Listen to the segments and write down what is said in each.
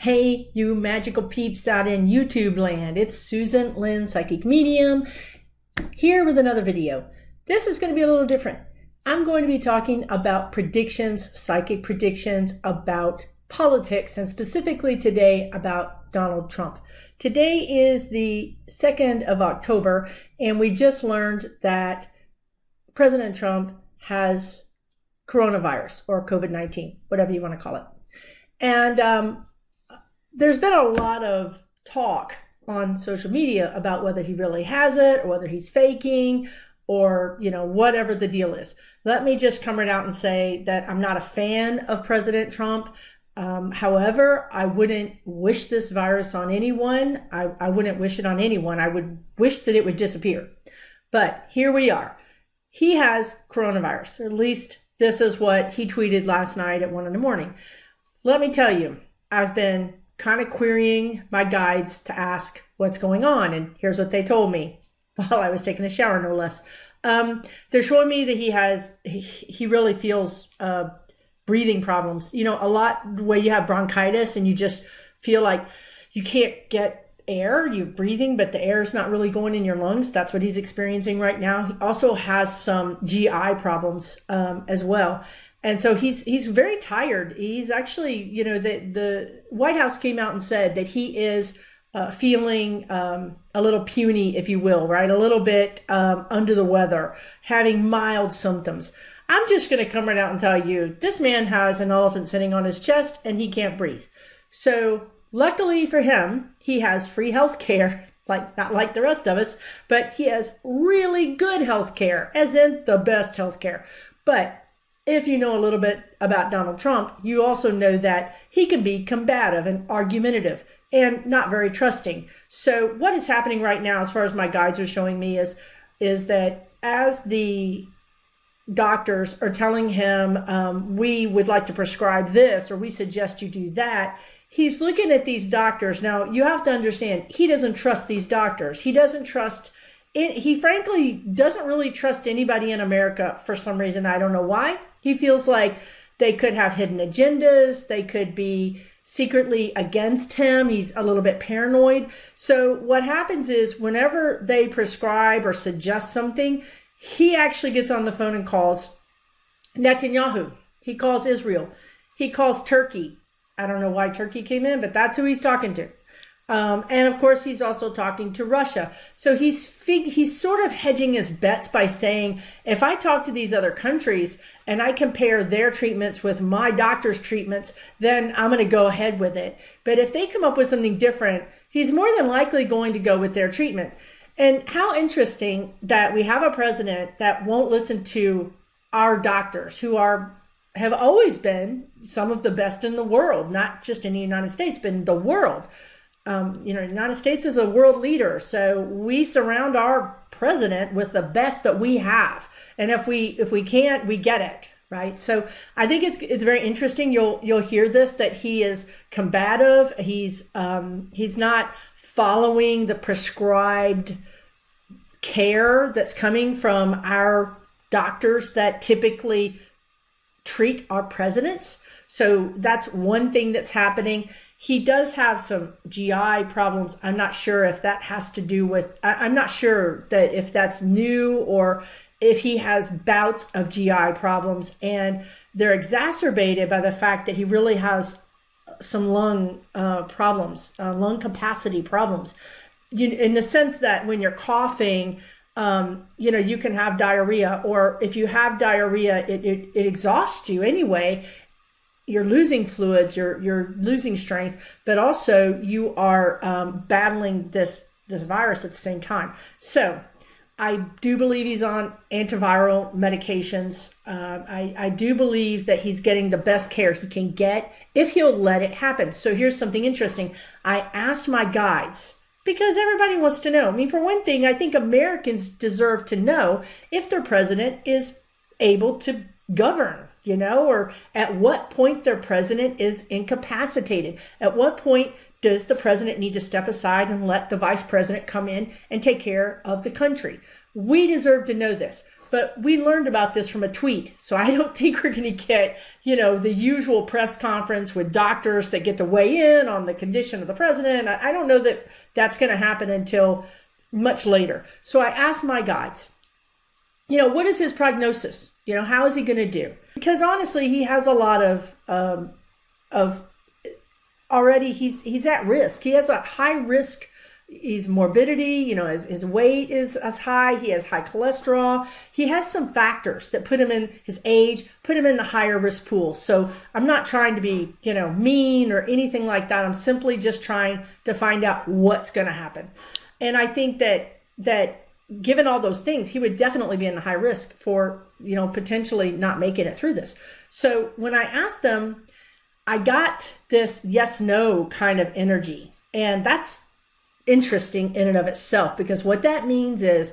Hey, you magical peeps out in YouTube land. It's Susan, Lynn, Psychic Medium, here with another video. This is going to be a little different. I'm going to be talking about predictions, psychic predictions about politics, and specifically today about Donald Trump. Today is the 2nd of October, and we just learned that President Trump has coronavirus or COVID-19, whatever you want to call it. And there's been a lot of talk on social media about whether he really has it or whether he's faking or, whatever the deal is. Let me just come right out and say that I'm not a fan of President Trump. However, I wouldn't wish this virus on anyone. I wouldn't wish it on anyone. I would wish that it would disappear. But here we are. He has coronavirus, or at least this is what he tweeted last night at 1 a.m. Let me tell you, I've been kind of querying my guides to ask what's going on. And here's what they told me while I was taking a shower, no less. They're showing me that he really feels breathing problems. A lot where you have bronchitis and you just feel like you can't get air, you're breathing, but the air is not really going in your lungs. That's what he's experiencing right now. He also has some GI problems as well. And so he's very tired. He's actually, the White House came out and said that he is feeling a little puny, if you will, right? A little bit under the weather, having mild symptoms. I'm just going to come right out and tell you, this man has an elephant sitting on his chest and he can't breathe. So luckily for him, he has free health care, not like the rest of us, but he has really good health care, as in the best health care. But if you know a little bit about Donald Trump, you also know that he can be combative and argumentative and not very trusting. So what is happening right now, as far as my guides are showing me, is that as the doctors are telling him, we would like to prescribe this, or we suggest you do that, he's looking at these doctors. Now, you have to understand, he doesn't trust these doctors. He doesn't trust he frankly doesn't really trust anybody in America for some reason. I don't know why. He feels like they could have hidden agendas. They could be secretly against him. He's a little bit paranoid. So what happens is whenever they prescribe or suggest something, he actually gets on the phone and calls Netanyahu. He calls Israel. He calls Turkey. I don't know why Turkey came in, but that's who he's talking to. And of course, he's also talking to Russia. So he's sort of hedging his bets by saying, if I talk to these other countries and I compare their treatments with my doctor's treatments, then I'm going to go ahead with it. But if they come up with something different, he's more than likely going to go with their treatment. And how interesting that we have a president that won't listen to our doctors, who have always been some of the best in the world, not just in the United States, but in the world. The United States is a world leader, so we surround our president with the best that we have, and if we can't, we get it right. So I think it's very interesting. You'll hear this, that he is combative. He's not following the prescribed care that's coming from our doctors that typically treat our presidents. So that's one thing that's happening. He does have some GI problems. I'm not sure if that has to do with, I'm not sure that if that's new or if he has bouts of GI problems, and they're exacerbated by the fact that he really has some lung problems, lung capacity problems. In the sense that when you're coughing, you can have diarrhea, or if you have diarrhea, it exhausts you anyway. You're losing fluids, you're losing strength, but also you are battling this virus at the same time. So I do believe he's on antiviral medications. I do believe that he's getting the best care he can get if he'll let it happen. So here's something interesting. I asked my guides, because everybody wants to know. I mean, for one thing, I think Americans deserve to know if their president is able to govern, or at what point their president is incapacitated. At what point does the president need to step aside and let the vice president come in and take care of the country? We deserve to know this. But we learned about this from a tweet. So I don't think we're going to get, the usual press conference with doctors that get to weigh in on the condition of the president. I don't know that that's going to happen until much later. So I asked my guides, what is his prognosis? How is he going to do? Because honestly, he has a lot of already he's at risk. He has a high risk. He's morbidity, his weight is as high. He has high cholesterol. He has some factors that put him in his age, put him in the higher risk pool. So I'm not trying to be, mean or anything like that. I'm simply just trying to find out what's going to happen. And I think that given all those things, he would definitely be in the high risk for, potentially not making it through this. So when I asked them, I got this yes, no kind of energy. And that's interesting in and of itself, because what that means is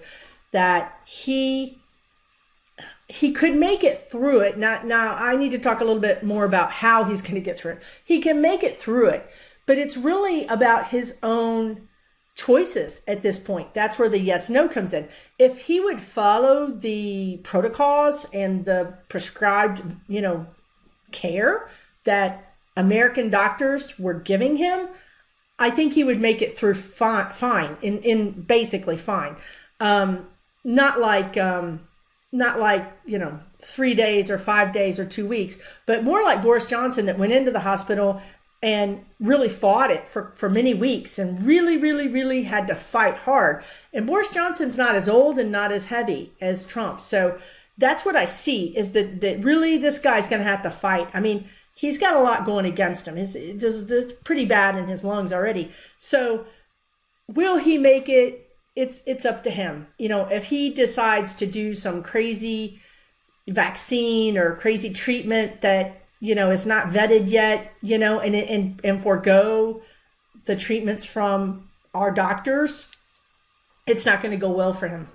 that he could make it through it. Now I need to talk a little bit more about how he's going to get through it. He can make it through it, but it's really about his own choices at this point. That's where the yes, no comes in. If he would follow the protocols and the prescribed, care that American doctors were giving him, I think he would make it through fine, in basically fine. Not like 3 days or 5 days or 2 weeks, but more like Boris Johnson, that went into the hospital and really fought it for many weeks and really, really, really had to fight hard. And Boris Johnson's not as old and not as heavy as Trump. So that's what I see, is that really this guy's going to have to fight. I mean, he's got a lot going against him. It's pretty bad in his lungs already. So will he make it? It's up to him. If he decides to do some crazy vaccine or crazy treatment that, is not vetted yet, and forego the treatments from our doctors, it's not going to go well for him.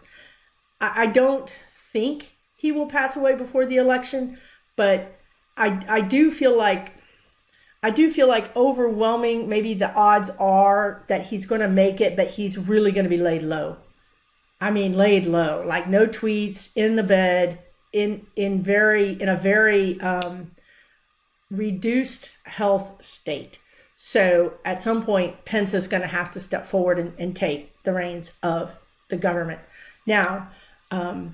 I don't think he will pass away before the election, but I do feel like overwhelming, maybe the odds are that he's going to make it, but he's really going to be laid low. I mean, laid low, like no tweets, in the bed, in a very reduced health state. So at some point, Pence is going to have to step forward and take the reins of the government. Now, I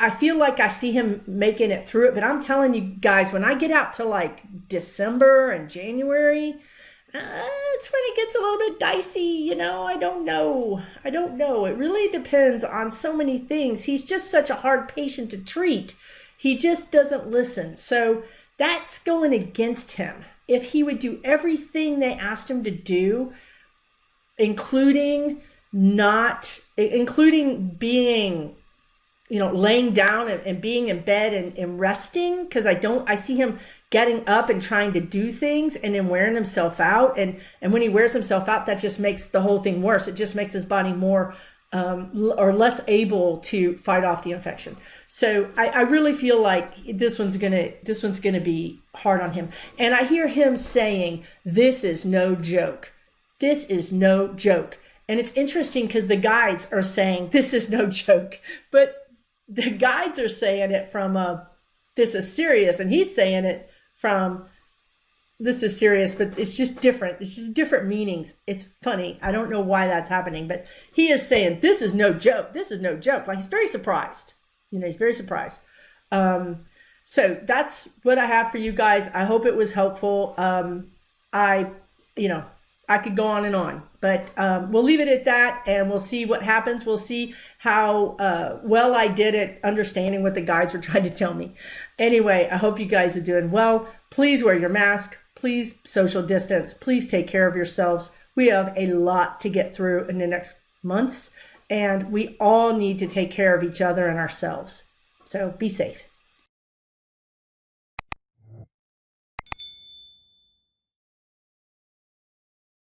feel like I see him making it through it, but I'm telling you guys, when I get out to like December and January, it's when it gets a little bit dicey. I don't know. It really depends on so many things. He's just such a hard patient to treat. He just doesn't listen. So that's going against him. If he would do everything they asked him to do, including being, laying down and being in bed and resting, because I see him getting up and trying to do things and then wearing himself out. And when he wears himself out, that just makes the whole thing worse. It just makes his body more or less able to fight off the infection. So I really feel like this one's gonna be hard on him. And I hear him saying, "This is no joke. This is no joke." And it's interesting because the guides are saying this is no joke, but the guides are saying it from this is serious, and he's saying it from this is serious, but it's just different. It's just different meanings. It's funny. I don't know why that's happening, but he is saying this is no joke. This is no joke. Like, he's very surprised. He's very surprised. So that's what I have for you guys. I hope it was helpful. I could go on and on, but we'll leave it at that, and we'll see what happens. We'll see how well I did at understanding what the guides were trying to tell me. Anyway, I hope you guys are doing well. Please wear your mask. Please social distance. Please take care of yourselves. We have a lot to get through in the next months, and we all need to take care of each other and ourselves. So be safe.